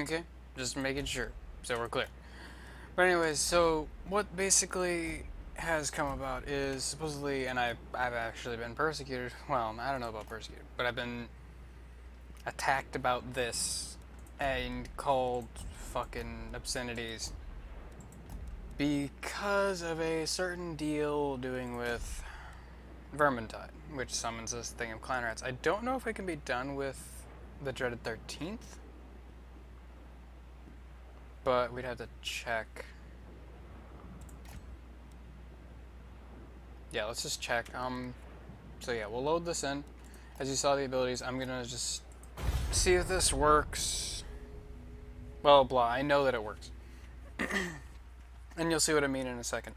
Okay, just making sure, so we're clear. But anyways, so what basically has come about is supposedly, and I've actually been persecuted. Well, I don't know about persecuted, but I've been attacked about this and called fucking obscenities because of a certain deal doing with Vermintide, which summons this thing of clan rats. I don't know if it can be done with the dreaded 13th, but we'd have to check. Yeah, let's just check. So yeah, we'll load this in. As you saw the abilities, I'm gonna just see if this works. Well, blah, I know that it works. And you'll see what I mean in a second.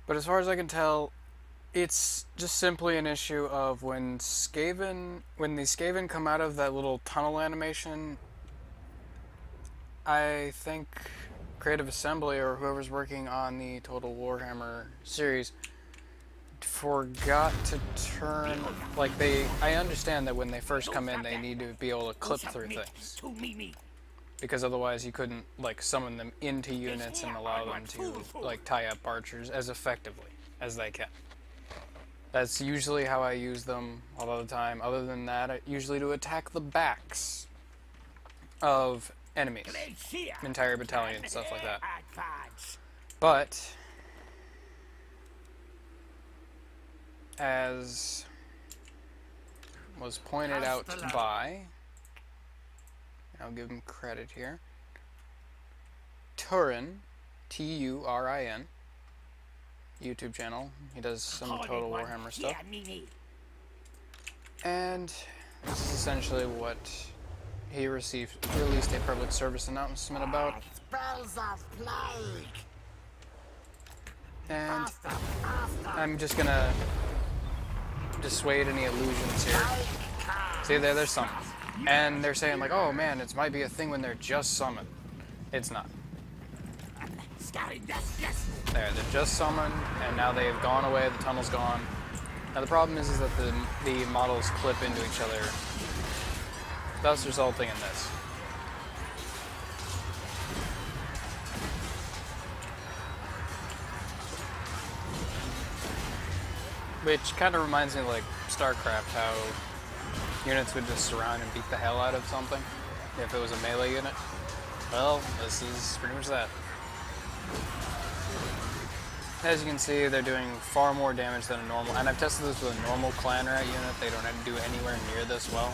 But as far as I can tell, it's just simply an issue of when the Skaven come out of that little tunnel animation, I think Creative Assembly or whoever's working on the Total Warhammer series forgot to turn, like I understand that when they first come in they need to be able to clip through things, because otherwise you couldn't like summon them into units and allow them to like tie up archers as effectively as they can. That's usually how I use them a lot of the time. Other than that, usually to attack the backs of enemies, entire battalions, stuff like that. But as was pointed out by, I'll give him credit here, Turin, Turin, YouTube channel. He does some Total Warhammer stuff. And this is essentially what he released a public service announcement about. And I'm just gonna dissuade any illusions here. See, there's some. And they're saying like, oh man, it might be a thing when they're just summoned. It's not. They're just summoned, and now they've gone away, the tunnel's gone. Now the problem is that the models clip into each other, thus resulting in this. Which kind of reminds me of like StarCraft, how units would just surround and beat the hell out of something if it was a melee unit. Well, this is pretty much that. As you can see, they're doing far more damage than a normal, and I've tested this with a normal clan rat unit. They don't do anywhere near this well.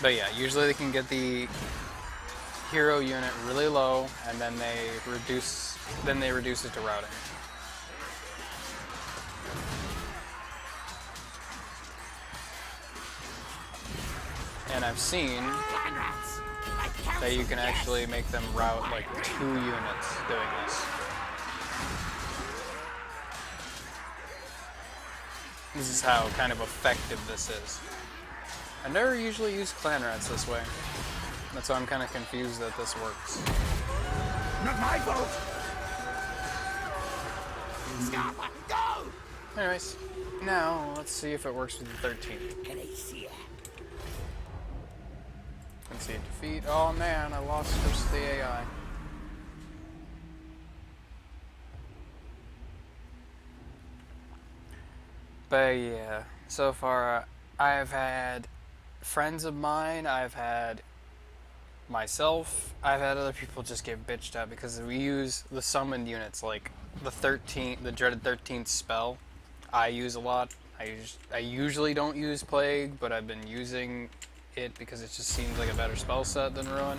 But yeah, usually they can get the hero unit really low, and then they reduce it to routing. And I've seen that you can actually make them route like 2 units doing this. This is how kind of effective this is. I never usually use clan rats this way. That's why I'm kind of confused that this works. Not my fault. Anyways, now let's see if it works with the 13th. Concede defeat. Oh man, I lost versus the AI. But yeah, so far I've had friends of mine, I've had myself, I've had other people just get bitched at because we use the summoned units, like the dreaded 13th spell. I use a lot. I usually don't use Plague, but I've been using it because it just seems like a better spell set than Ruin.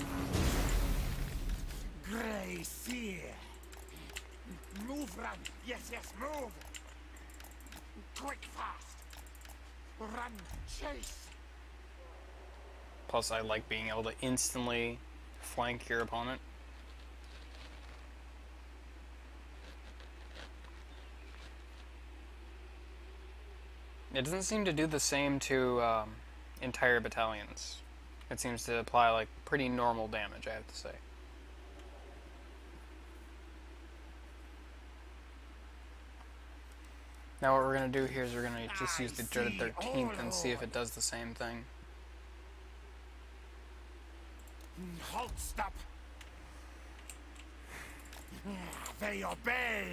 Grey fear. Move, run. Yes, move. Quick, fast. Run, chase. Plus, I like being able to instantly flank your opponent. It doesn't seem to do the same to entire battalions. It seems to apply like pretty normal damage, I have to say. Now what we're going to do here is we're going to just use the dreaded 13th and see if it does the same thing. Halt, stop. They obey.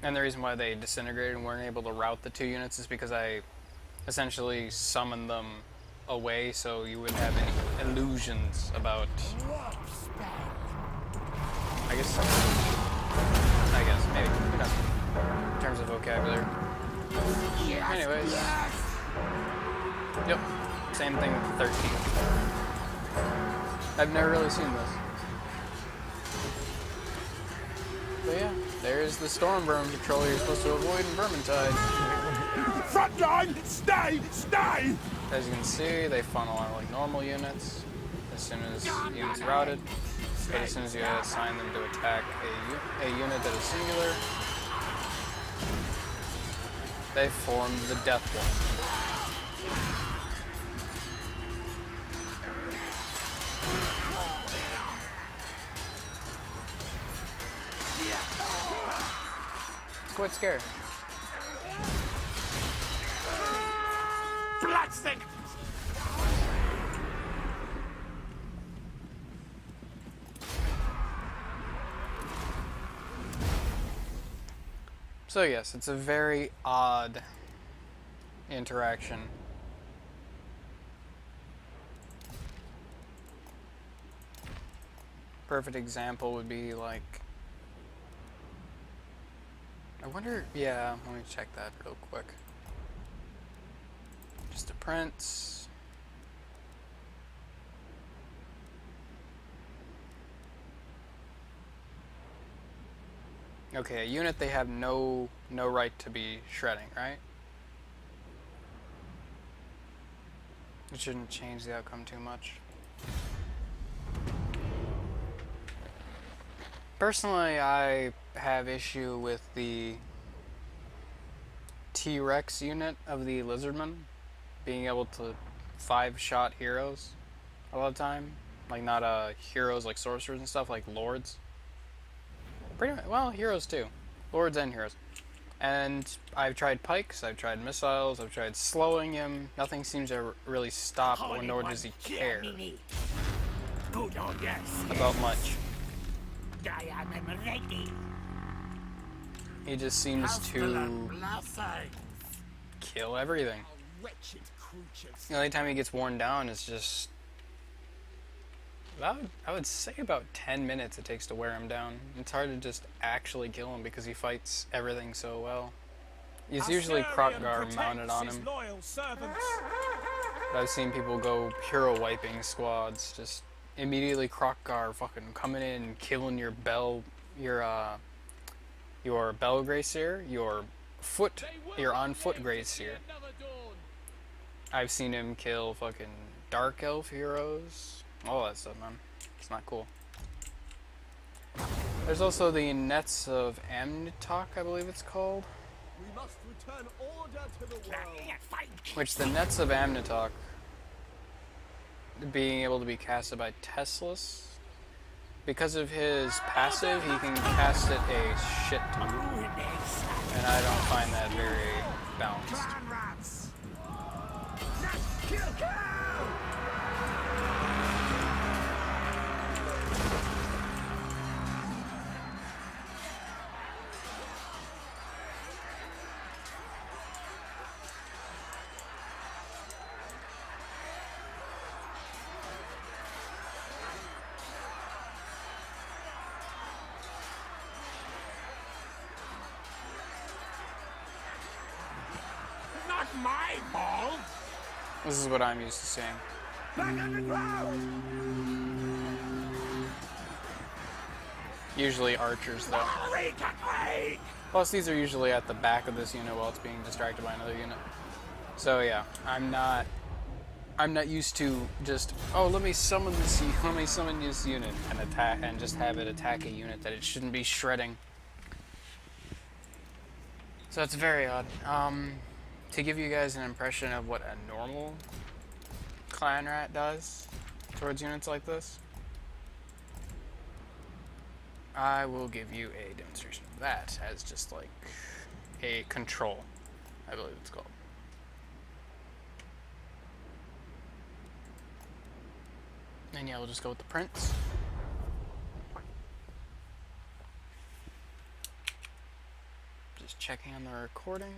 And the reason why they disintegrated and weren't able to route the 2 units is because I essentially summoned them away so you wouldn't have any illusions about... I guess, maybe. Who knows? In terms of vocabulary. Yes, Anyways. yes. Yep. Same thing with the 13. I've never really seen this. But yeah, there's the storm vermin patrol you're supposed to avoid in Vermintide. Front line, stay, stay. As you can see, they funnel out like normal units as soon as units routed. But as soon as you assign them to attack a unit that is singular, they form the Death Wall. It's quite scary. Bloodstink. So yes, it's a very odd interaction. Perfect example would be like... I wonder... Yeah, let me check that real quick. Just a prince. Okay, a unit they have no right to be shredding, right? It shouldn't change the outcome too much. Personally, I have issue with the T-Rex unit of the Lizardmen being able to 5-shot heroes a lot of the time. Like, not heroes like sorcerers and stuff, like lords. Pretty much, well, heroes too. Lords and heroes. And I've tried pikes, I've tried missiles, I've tried slowing him. Nothing seems to really stop, or nor does he care about much. I am ready. He just seems to kill everything. Wretched creatures. The only time he gets worn down is just... I would say about 10 minutes it takes to wear him down. It's hard to just actually kill him because he fights everything so well. He's usually Krokgar mounted on him. I've seen people go hero wiping squads, just immediately Krokgar fucking coming in and killing your Belgracier, your on foot Gracier. I've seen him kill fucking Dark Elf heroes. All that stuff, man. It's not cool. There's also the Nets of Amnitok, I believe it's called. We must return order to the world. Which the Nets of Amnitok, being able to be casted by Teslas, because of his passive, he can cast it a shit ton. And I don't find that very balanced. Not my fault. This is what I'm used to seeing. Back underground. Usually archers, though. Plus, these are usually at the back of this unit while it's being distracted by another unit. So yeah, I'm not used to just, oh, let me summon this unit and attack and just have it attack a unit that it shouldn't be shredding. So it's very odd. To give you guys an impression of what a normal clan rat does towards units like this. I will give you a demonstration of that as just like a control, I believe it's called. And yeah, we'll just go with the prints. Just checking on the recording.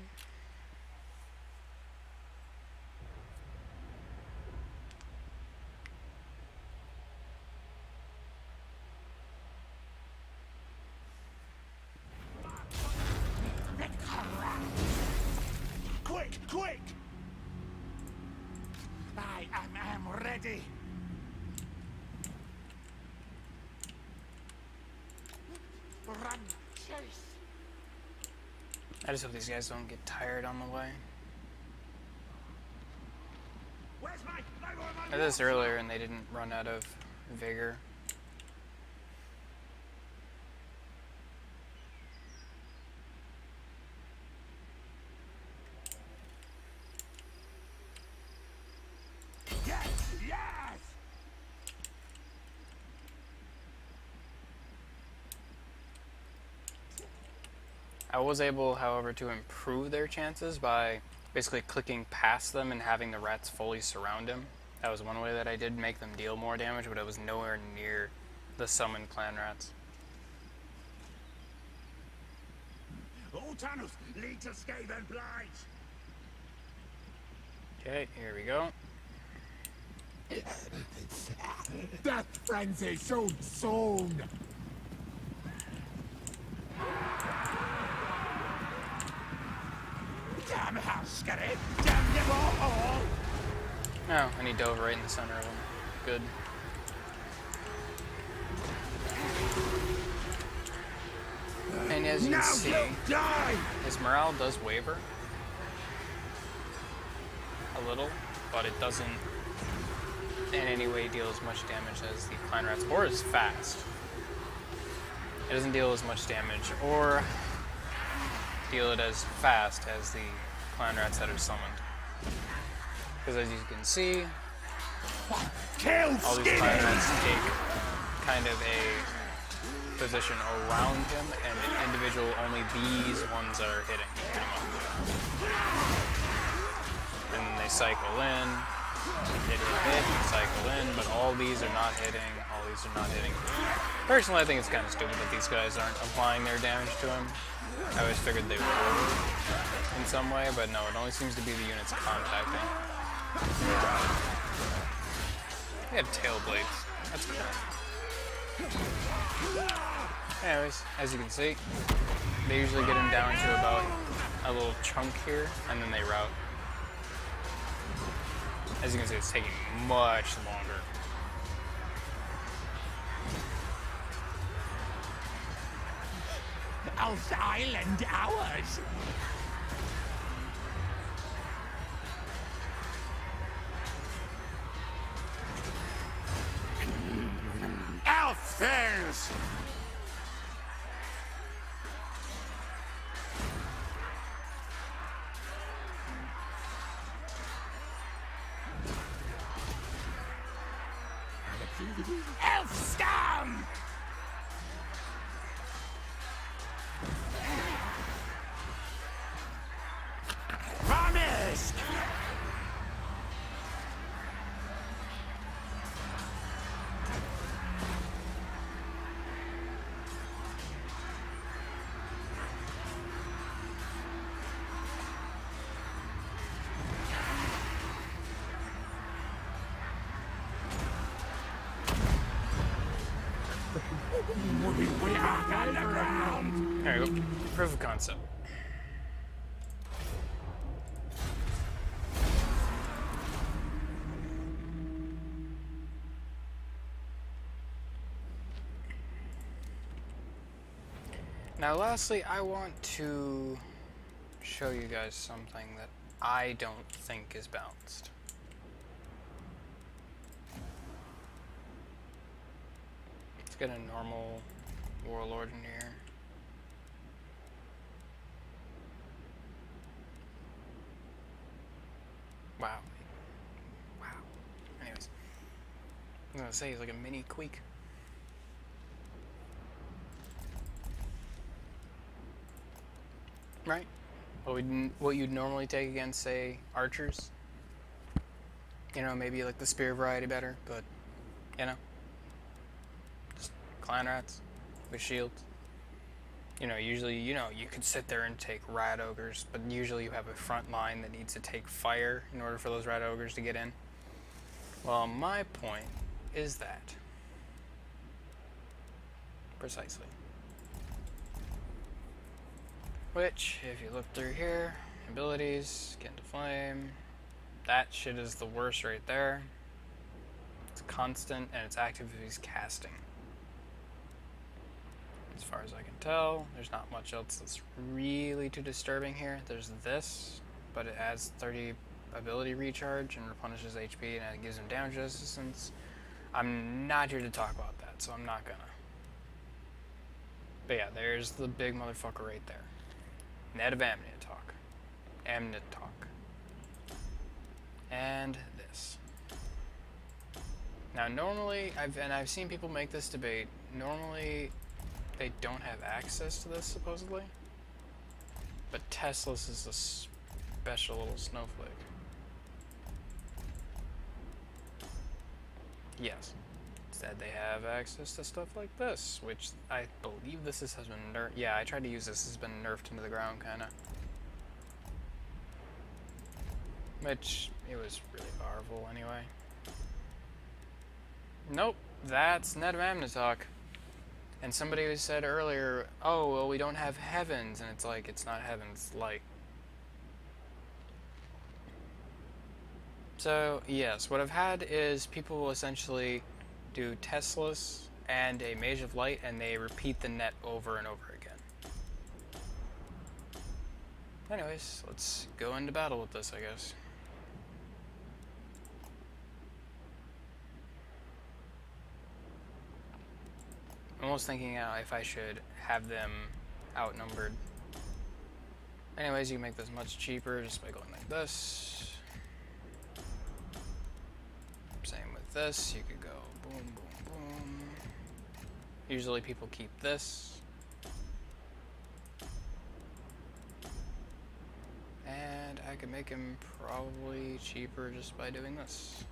Quick, quick! I am ready. Run, chase. I just hope these guys don't get tired on the way. Where's my I did this earlier and they didn't run out of vigor. Yes, yes! I was able, however, to improve their chances by basically clicking past them and having the rats fully surround him. That was one way that I did make them deal more damage, but it was nowhere near the summoned clan rats. All tunnels lead to Skaven Blight. Okay, here we go. Death frenzy soon, soon. Damn house, scary! Damn you all! Oh, and he dove right in the center of him. Good. And as you can see, Die! his morale does waver a little, but it doesn't in any way deal as much damage as the clan rats, or as fast. It doesn't deal as much damage, or deal it as fast as the clan rats that are summoned. Because as you can see, Kill all these Skinny! clan rats take kind of a position around him, and individual, only these ones are hitting, pretty much. And then they cycle in, hit, cycle in, but all these are not hitting, all these are not hitting. Personally, I think it's kind of stupid that these guys aren't applying their damage to him. I always figured they would in some way, but no, it only seems to be the units contacting. They have tail blades. That's cool. Anyways, as you can see, they usually get him down to about a little chunk here, and then they rout. As you can see, it's taking much longer. Elf Island ours! Elf things! Elf scum! Promise! We are underground! There you go. Proof of concept. Now lastly, I want to show you guys something that I don't think is balanced. Let's get a normal warlord in here. Wow. Wow. Anyways, I was gonna say he's like a mini Queek. Right? What you'd normally take against, say, archers. You know, maybe like the spear variety better, but, you know, just clan rats with shields. You know, usually, you know, you could sit there and take rat ogres, but usually you have a front line that needs to take fire in order for those rat ogres to get in. Well, my point is that. Precisely. Which, if you look through here, abilities, get into flame, that shit is the worst right there. It's constant and it's active if he's casting. As far as I can tell, there's not much else that's really too disturbing here. There's this, but it adds 30 ability recharge and replenishes HP and it gives him damage resistance. I'm not here to talk about that, so I'm not gonna. But yeah, there's the big motherfucker right there. Net of Amnitalk. Amnitalk. And this. Now normally, I've seen people make this debate, normally they don't have access to this, supposedly. But Tesla's is a special little snowflake. Yes. Instead, they have access to stuff like this, which I believe this has been nerfed. Yeah, I tried to use this. Has been nerfed into the ground, kind of. Which, it was really powerful anyway. Nope, that's Net of Amnitalk. And somebody said earlier, oh, well, we don't have heavens, and it's like, it's not heavens, light. So, yes, what I've had is people essentially do Teslas and a Mage of Light, and they repeat the net over and over again. Anyways, let's go into battle with this, I guess. I'm almost thinking if I should have them outnumbered. Anyways, you can make this much cheaper just by going like this. Same with this, you could go boom, boom, boom. Usually people keep this. And I could make him probably cheaper just by doing this.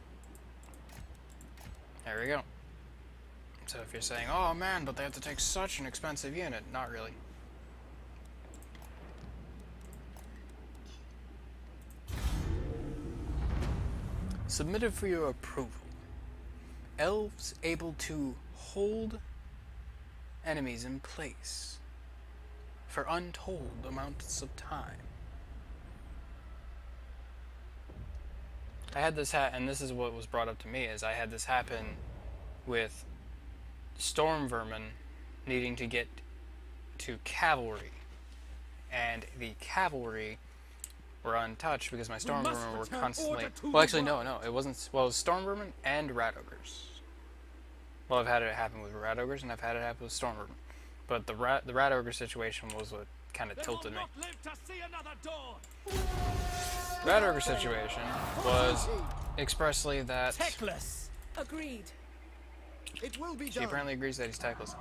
There we go. So if you're saying, oh man, but they have to take such an expensive unit, not really. Submitted for your approval. Elves able to hold enemies in place for untold amounts of time. I had this and this is what was brought up to me, is I had this happen with storm vermin needing to get to cavalry, and the cavalry were untouched because my storm vermin were constantly, well actually no, it wasn't, well it was storm vermin and rat ogres. Well, I've had it happen with rat ogres and I've had it happen with storm vermin, but the rat ogre situation was what kind of tilted me. Rat ogre situation was expressly that Techless. Agreed. It will be she done. apparently agrees that he's techless.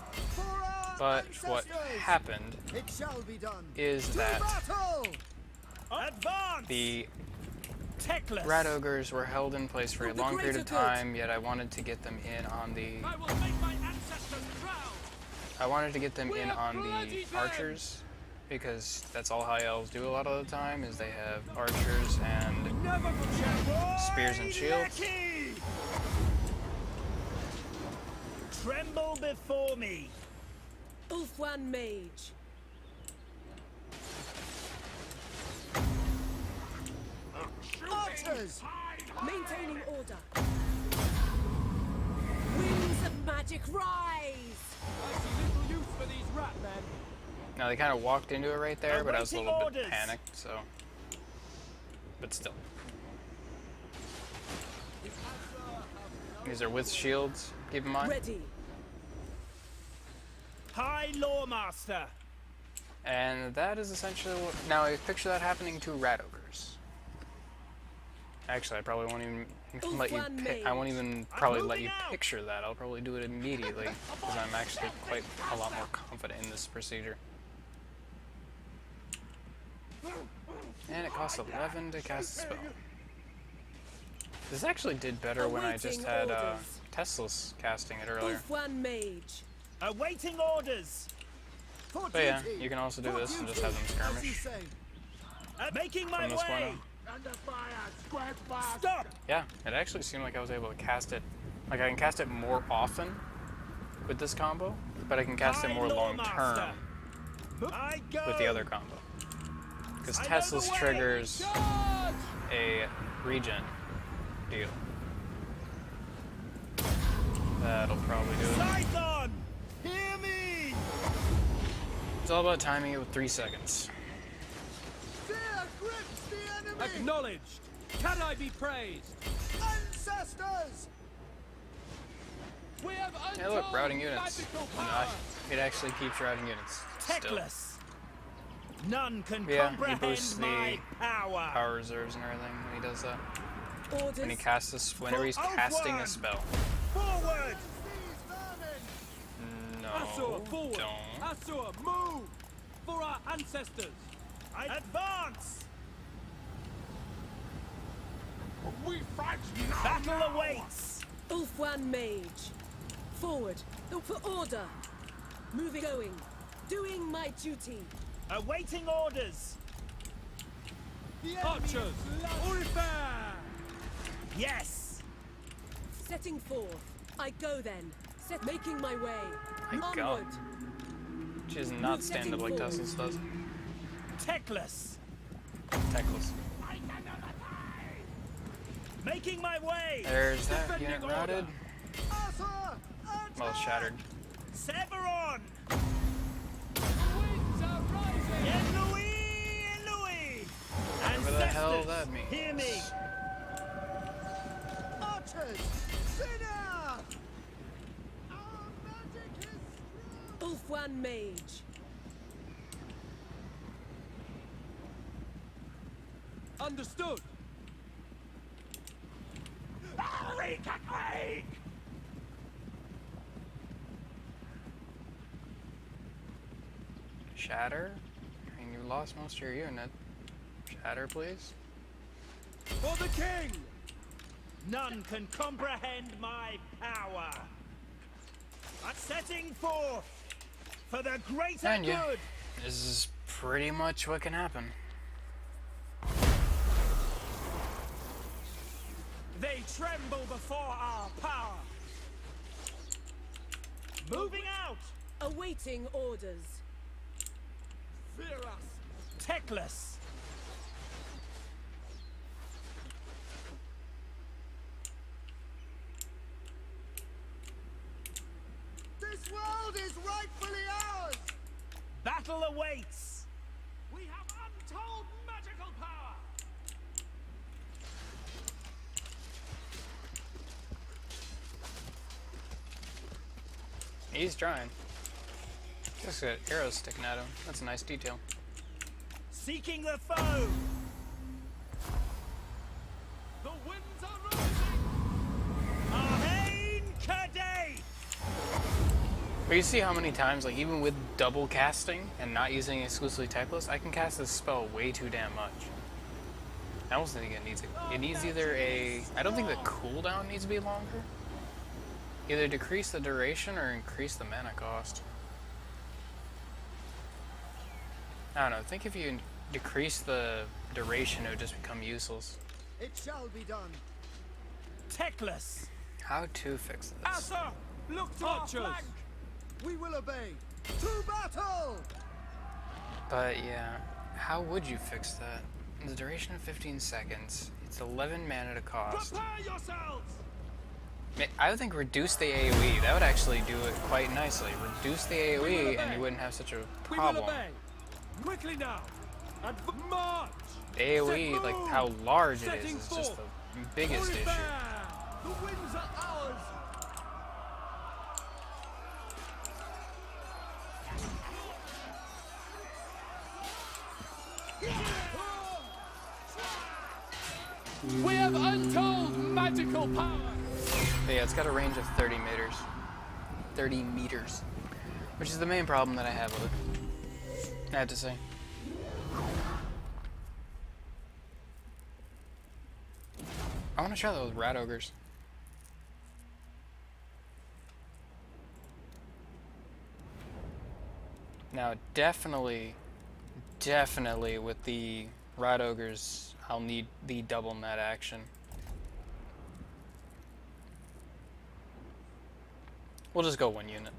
But what happened is that the rat ogres were held in place for a long period of time, yet I wanted to get them in on the archers, because that's all high elves do a lot of the time, is they have archers and spears and shields. Tremble before me. Ulfwan Mage. Archers! Maintaining order. Winds of magic rise! I see little use for these rat men. Now they kind of walked into it right there, but I was a little bit panicked, so. But still. These are with shields, keep in mind. Ready. High Lawmaster. And that is essentially what, now I picture that happening to rat ogres. Actually, I probably won't even let you I won't even probably let you picture that. I'll probably do it immediately, because I'm actually quite a lot more confident in this procedure. And it costs 11 to cast a spell. This actually did better when I just had Tesla's casting it earlier. One mage. Awaiting orders. For But yeah, duty. you can also do For this and just duty, have them as you skirmish. say. Making my From this way. one. Under fire, square fire. Stop. Yeah, it actually seemed like I was able to cast it. Like I can cast it more often with this combo, but I can cast it more long term I go. with the other combo. Because I know Tesla's the way. triggers a regen deal. That'll probably do it. Scython. Hear me. It's all about timing it with 3 seconds. Fear grips the enemy. Acknowledged. Can I be praised? Ancestors. We have Hey look, routing units. Nah, it actually keeps routing units. Still. Techless. None can Yeah, he comprehend boosts my the power. power reserves and everything when he does that. Orders. When he casts this, whenever he's For casting a Ulfwan. spell. Forward. These vermin. No, Asur, forward. don't. Asur, move. For our ancestors. I advance. We fight now. Battle awaits. One mage. Forward. For order. Moving, going. Doing my duty. Awaiting orders. Archers. Yes. Setting forth. I go then. Making my way. My God. Onward. She does not stand up like Tesla's does. Techless. Techless. Making my way. There's that unit routed. Arthur. Well, shattered. Severon. Louis. Whatever the hell that means. Hear me. Archers. Sinner. Our magic is strong. One mage. Understood. Shatter? I mean, you lost most of your unit. Shatter, please. For the king. None can comprehend my power. I'm setting forth for the greater And yeah, good. this is pretty much what can happen. They tremble before our power. Moving out. Awaiting orders. Fear us. Techless. This world is rightfully ours. Battle awaits. We have untold magical power. He's trying. Just got arrows sticking at him. That's a nice detail. Seeking the foe. The winds are rising. Arhain Kadate. But you see how many times, like even with double casting and not using exclusively techless, I can cast this spell way too damn much. I almost think it needs either a, I don't think the cooldown needs to be longer. Either decrease the duration or increase the mana cost. I don't know, I think if you decrease the duration it would just become useless. It shall be done. Techless. How to fix this? Asa, look to our flank. We will obey. To battle. But yeah, how would you fix that? The duration of 15 seconds, it's 11 mana to cost. Prepare yourselves. I would think reduce the AoE. That would actually do it quite nicely. Reduce the AoE and you wouldn't have such a problem. Quickly now. And march. The AoE, like how large it is just the biggest issue. The winds are ours. We have untold magical power. But yeah, it's got a range of 30 meters. 30 meters. Which is the main problem that I have with it. I have to say. I want to try those rat ogres. Now, definitely with the rat ogres, I'll need the double net action. We'll just go 1 unit.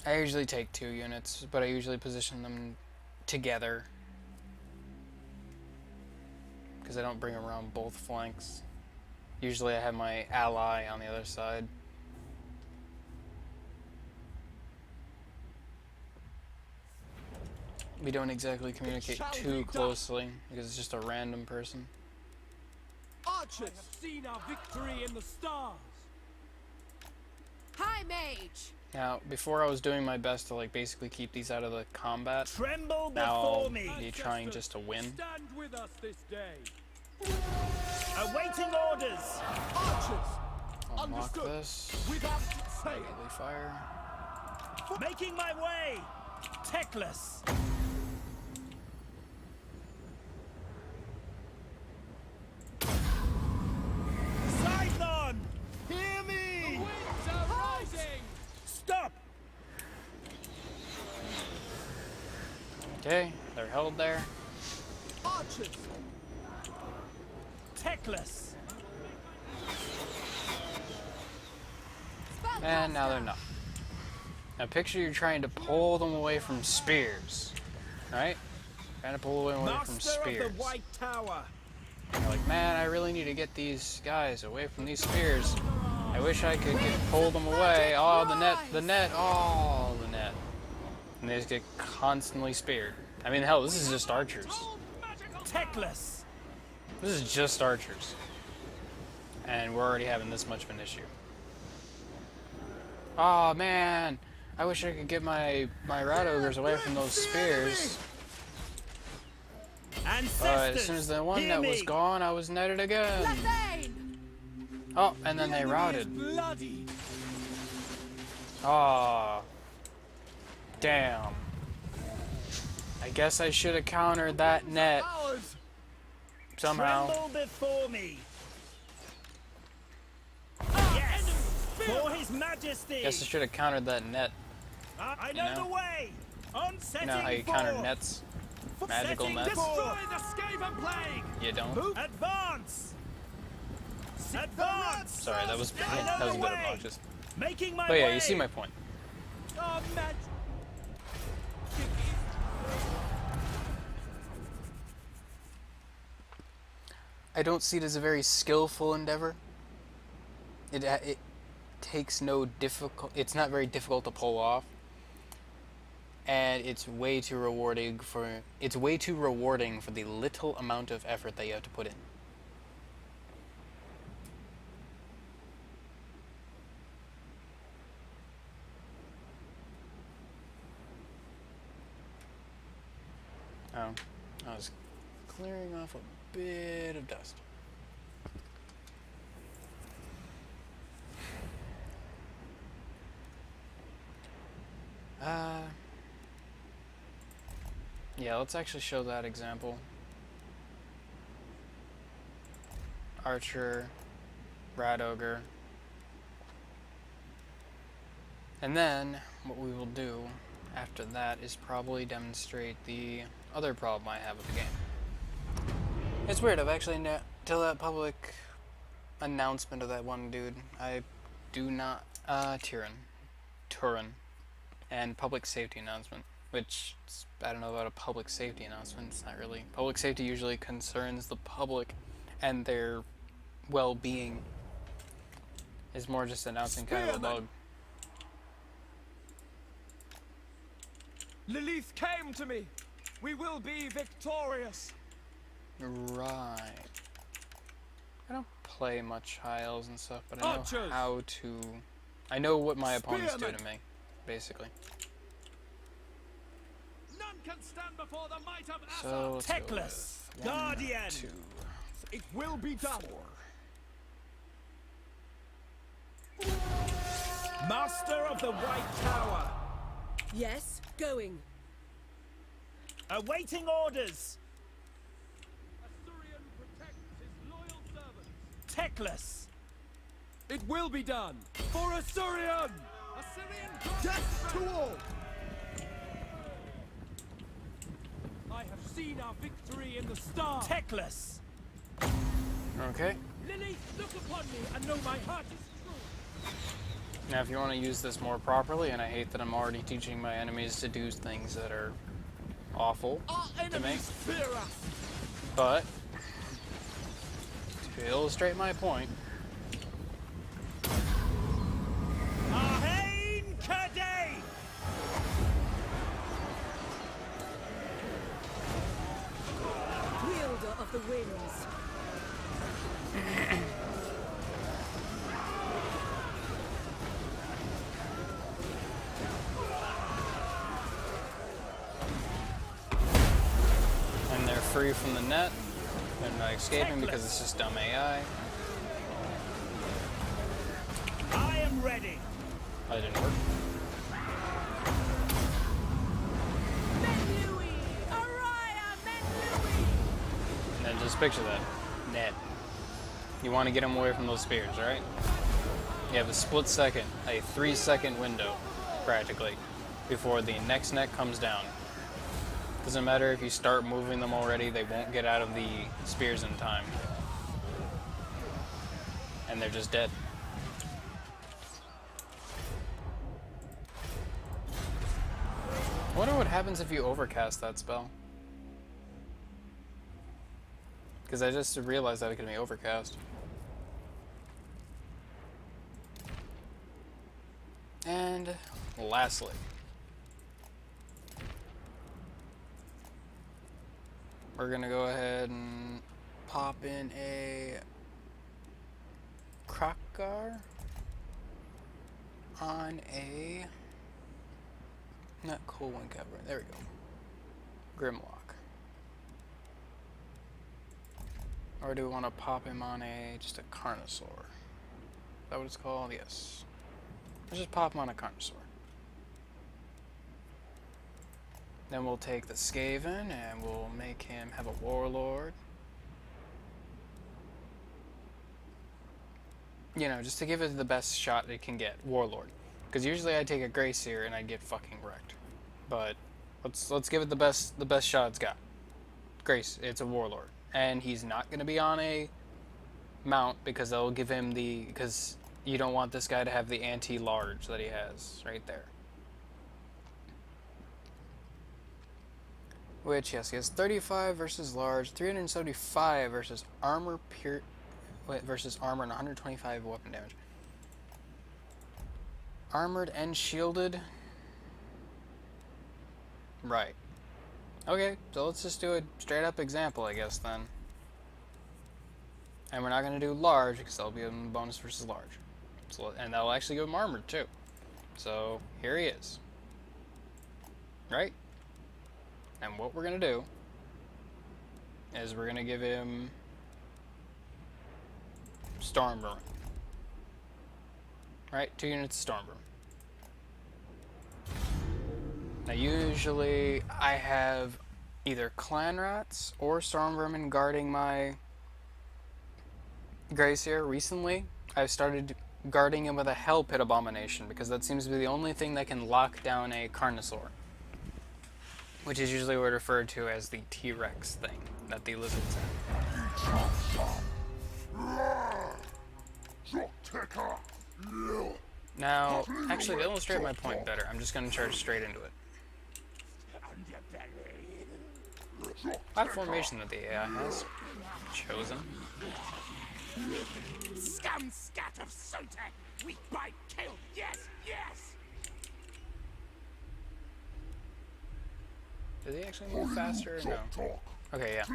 I usually take 2 units, but I usually position them together because I don't bring around both flanks. Usually I have my ally on the other side. We don't exactly communicate too closely because it's just a random person. Archers! I have seen our victory in the stars. High mage. Now, before I was doing my best to like basically keep these out of the combat. Tremble Now before I'll me. be trying just to win. Stand with us this day. Awaiting orders. Archers! Unlock this. Without fail. Immediately fire. Making my way. Techless. Scython! Hear me! Winds are rising! Stop! Okay, they're held there. Archers! Techless. And now they're not. Now picture you're trying to pull them away from spears. Right? Trying to pull them away from Master spears. of the White Tower. And you're like, man, I really need to get these guys away from these spears. I wish I could pull them away. Oh, the net, oh, the net. And they just get constantly speared. I mean, hell, this is just archers. Techless. This is just archers. And we're already having this much of an issue. Oh, man. I wish I could get my rat ogres away from those spears. But as soon as the one net was gone, I was netted again. Oh, and then they routed. Bloody! Oh. Damn. I guess I should have countered that net Ours! somehow. Tremble before me. Yes. For His Majesty. Guess I should have countered that net. I know the way. On You setting know how you forth. counter nets? Magical Setting nets? forth. Destroy the Skaven plague! You don't? Advance. Advance. Sorry, that was a bit obnoxious. Making my But way. yeah, you see my point. Oh, magic! I don't see it as a very skillful endeavor. It takes no difficult. It's not very difficult to pull off, and it's way too rewarding for. It's way too rewarding for the little amount of effort that you have to put in. Oh, I was clearing off a bit of dust. Yeah, let's actually show that example. Archer, Rat Ogre. And then, what we will do after that is probably demonstrate the other problem I have with the game. It's weird, I've actually, till that public announcement of that one dude, I do not, Turin, and public safety announcement, which, I don't know about a public safety announcement, it's not really. Public safety usually concerns the public and their well-being. It's more just announcing kind of a bug. Lilith came to me. We will be victorious. Right. I don't play much high elves and stuff, but I know Archers! how to... I know what my opponents do Spearmen! to me, basically. None can stand before the might of Asa. So, let's go Techless. with 1, Guardian. 2, It will be done. 4. Master of the White Tower. Yes, going. Awaiting orders. Asturian protects his loyal servants. Teclis. It will be done. For Asturian! Assyrian Death to all. I have seen our victory in the star. Teclis. Okay. Lily, look upon me and know my heart is true. Now, if you want to use this more properly, and I hate that I'm already teaching my enemies to do things that are awful Our to me, enemies fear us. but to illustrate my point, Ahain Kadei. Wielder of the winds. and they're free from the net. They're not escaping because it's just dumb AI. I am ready. That didn't work. Men Louis! Araya, Men Louis! And then just picture that. Net. You want to get them away from those spears, right? You have a split second, a 3-second window, practically, before the next net comes down. Doesn't matter if you start moving them already, they won't get out of the spears in time. And they're just dead. I wonder what happens if you overcast that spell. Because I just realized that it could be overcast. And lastly, we're gonna go ahead and pop in a Krakgar on a not Cold Wind Cavern. There we go. Grimlock. Or do we want to pop him on just a Carnosaur? Is that what it's called? Yes. Let's just pop him on a Carnosaur. Then we'll take the Skaven and we'll make him have a Warlord. You know, just to give it the best shot it can get. Warlord. Because usually I take a Greyseer and I get fucking wrecked. But let's give it the best shot it's got. Grace, it's a Warlord. And he's not going to be on a mount because they'll give him because you don't want this guy to have the anti-large that he has right there. Which, yes, he has 35 versus large, 375 versus armor versus armor, and 125 weapon damage. Armored and shielded. Right. Okay, so let's just do a straight up example, I guess, then. And we're not going to do large, because that'll be a bonus versus large. So, and that'll actually give him armored, too. So, here he is. Right? And what we're going to do is we're going to give him Stormburn. Right? 2 units of Stormburn. Now usually I have either Clan Rats or Stormvermin guarding my Greyseer. Recently, I've started guarding him with a Hell Pit Abomination because that seems to be the only thing that can lock down a Carnosaur. Which is usually referred to as the T-Rex thing that the lizards have. Now, actually to illustrate my point better, I'm just going to charge straight into it. That formation that the AI has chosen. Scum scat of Sotek! Weak bite kill! Yes, yes! Does he actually move faster or no? Okay, yeah.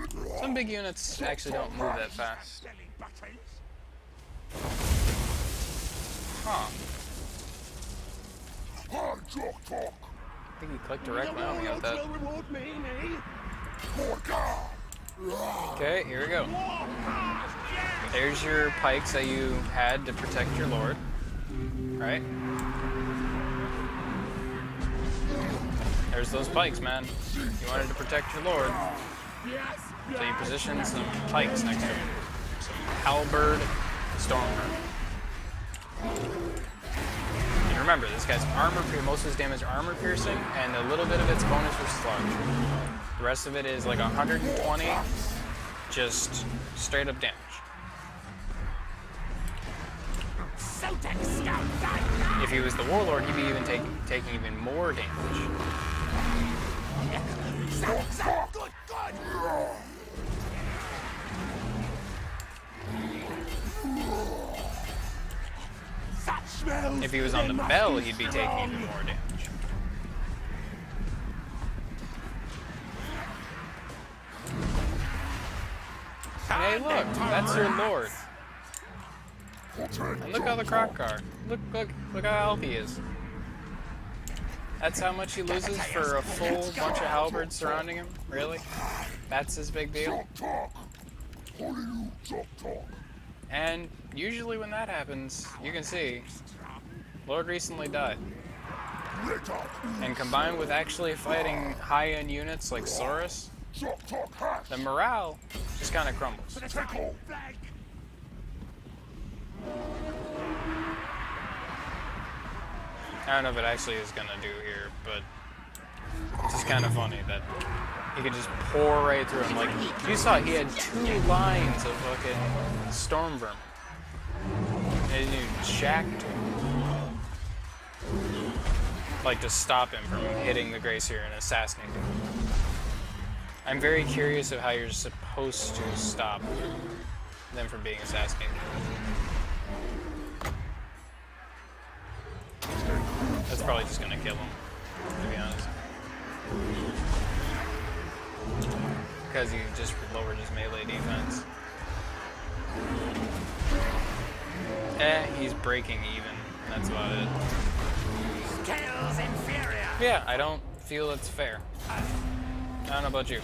Some big units actually don't move that fast. Huh. I think he clicked directly on me with that. Okay, here we go. There's your pikes that you had to protect your lord. Right? There's those pikes, man. You wanted to protect your lord. So you position some pikes next to him. Some halberd stormer. And remember, this guy's most of his damage armor piercing, and a little bit of it's bonus for sludge. The rest of it is like 120, just straight up damage. If he was the warlord, he'd be even taking even more damage. If he was on the bell, he'd be taking even more damage. And hey, look, that's your lord. And look how the croc card. Look how healthy he is. That's how much he loses for a full bunch of halberds surrounding him? Really? That's his big deal? And usually when that happens, you can see, Lord recently died. And combined with actually fighting high-end units like Saurus, the morale just kind of crumbles. I don't know if it actually is gonna do here, but it's just kind of funny that he could just pour right through him. Like, you saw he had 2 lines of fucking storm vermin. And you jacked him. Like, to stop him from hitting the Gracier and assassinating him. I'm very curious of how you're supposed to stop them from being assassinated. That's probably just gonna kill him, to be honest. Because he just lowered his melee defense. He's breaking even. That's about it. Scales inferior. Yeah, I don't feel it's fair. I don't know about you.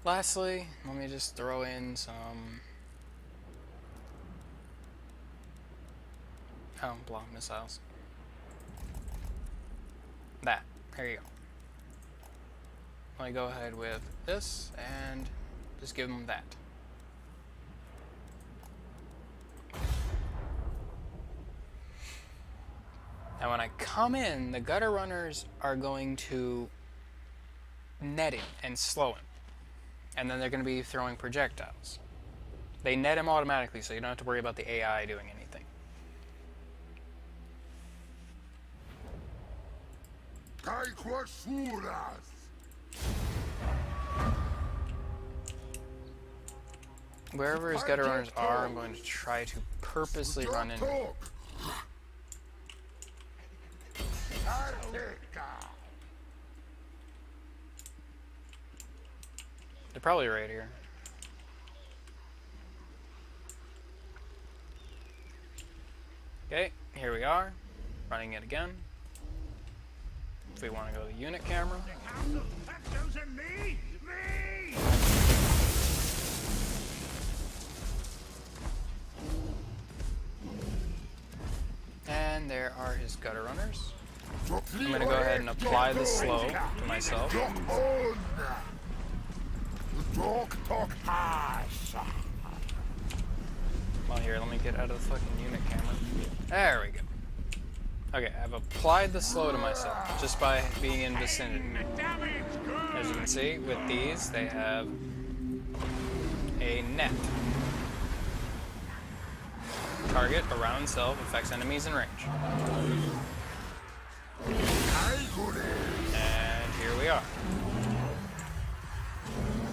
Lastly, let me just throw in some block missiles. That. There you go. Let me go ahead with this and just give them that. Now when I come in, the gutter runners are going to net him and slow him. And then they're going to be throwing projectiles. They net him automatically, so you don't have to worry about the AI doing anything. Wherever his gutter runners are, I'm going to try to purposely run into them. They're probably right here. Okay, here we are. Running it again. If we want to go to the unit camera. And there are his gutter runners. I'm going to go ahead and apply the slow to myself. Well, here, let me get out of the fucking unit camera. There we go. Okay, I've applied the slow to myself just by being in vicinity. As you can see, with these, they have a net. Target around self affects enemies in range. And here we are.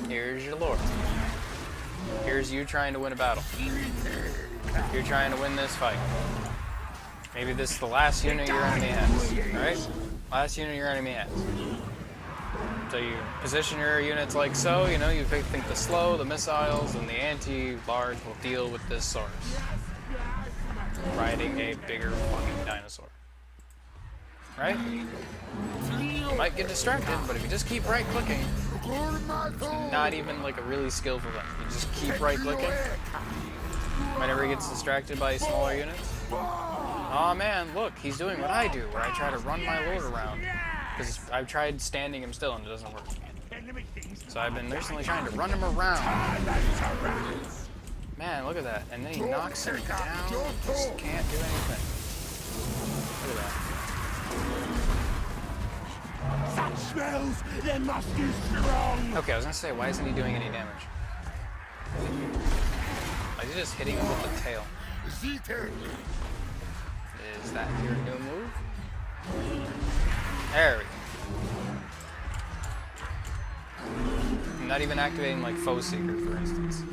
Here's your lord. Here's you trying to win a battle. You're trying to win this fight. Maybe this is the last unit your enemy has, right? Last unit your enemy has. So you position your units like so, you know, you think the slow, the missiles, and the anti-large will deal with this source. Riding a bigger fucking dinosaur. Right? You might get distracted, but if you just keep right-clicking, It's not even like a really skillful thing. You just keep right clicking whenever he gets distracted by smaller units. Oh man, look, he's doing what I do, where I try to run my lord around. Because I've tried standing him still and it doesn't work. So I've been recently trying to run him around. Man, look at that. And then he knocks him down. Just can't do anything. Look at that. Such smells, they must be strong. Okay, I was gonna say, why isn't he doing any damage? Is he just hitting him with the tail? Is that your new move? There we go. I'm not even activating like Foe Seeker, for instance.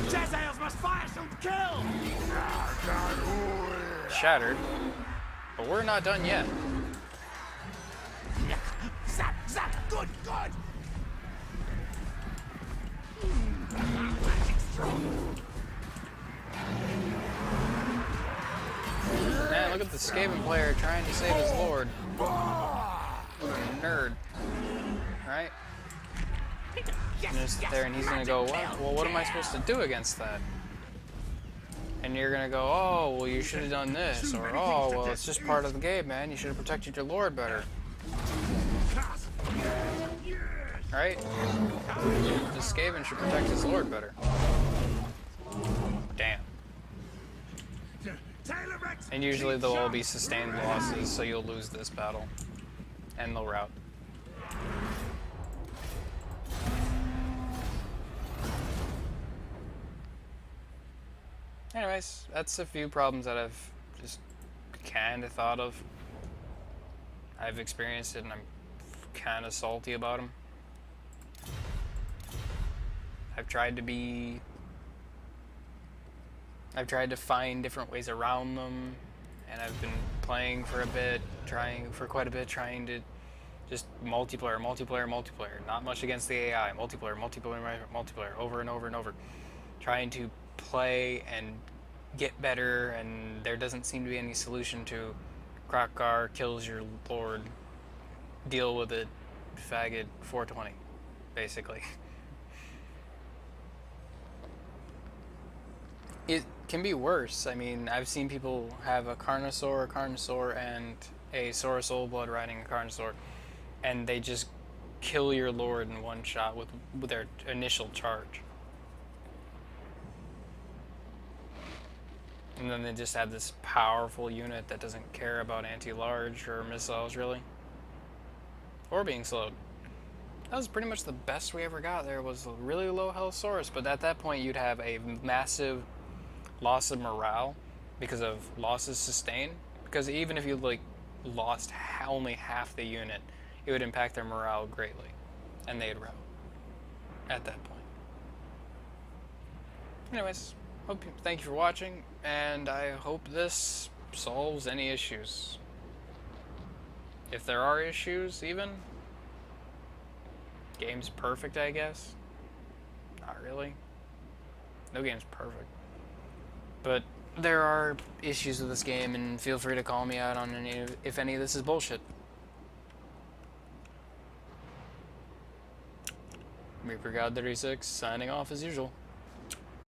Jezzails must fire some kill. Shattered. But we're not done yet. Zap, zap, good, good. Man, look at the Skaven player trying to save his lord. What a nerd. Right? And just sit there and he's gonna go, what? Well, what am I supposed to do against that? And you're gonna go, oh, well, you should have done this. Or, oh, well, it's just part of the game, man. You should have protected your lord better. Right? The Skaven should protect his lord better. Damn. And usually they'll all be sustained losses, so you'll lose this battle. And they'll rout. Anyways, that's a few problems that I've just kind of thought of. I've experienced it and I'm kind of salty about them. I've tried to find different ways around them, and I've been playing for a bit, trying to just multiplayer, not much against the AI, multiplayer, over and over and over, trying to play and get better, and there doesn't seem to be any solution to Krokgar kills your lord, deal with it, faggot 420, basically. It can be worse. I mean, I've seen people have a Carnosaur, and a Sora Soulblood riding a Carnosaur, and they just kill your lord in one shot with their initial charge. And then they just have this powerful unit that doesn't care about anti-large or missiles, really. Or being slowed. That was pretty much the best we ever got there, was a really low health Saurus, but at that point you'd have a massive loss of morale because of losses sustained. Because even if you like lost only half the unit, it would impact their morale greatly, and they'd rout at that point. Anyways, thank you for watching, and I hope this solves any issues. If there are issues, even. Game's perfect, I guess. Not really. No game's perfect. But there are issues with this game, and feel free to call me out on if any of this is bullshit. Reaper God 36 signing off as usual.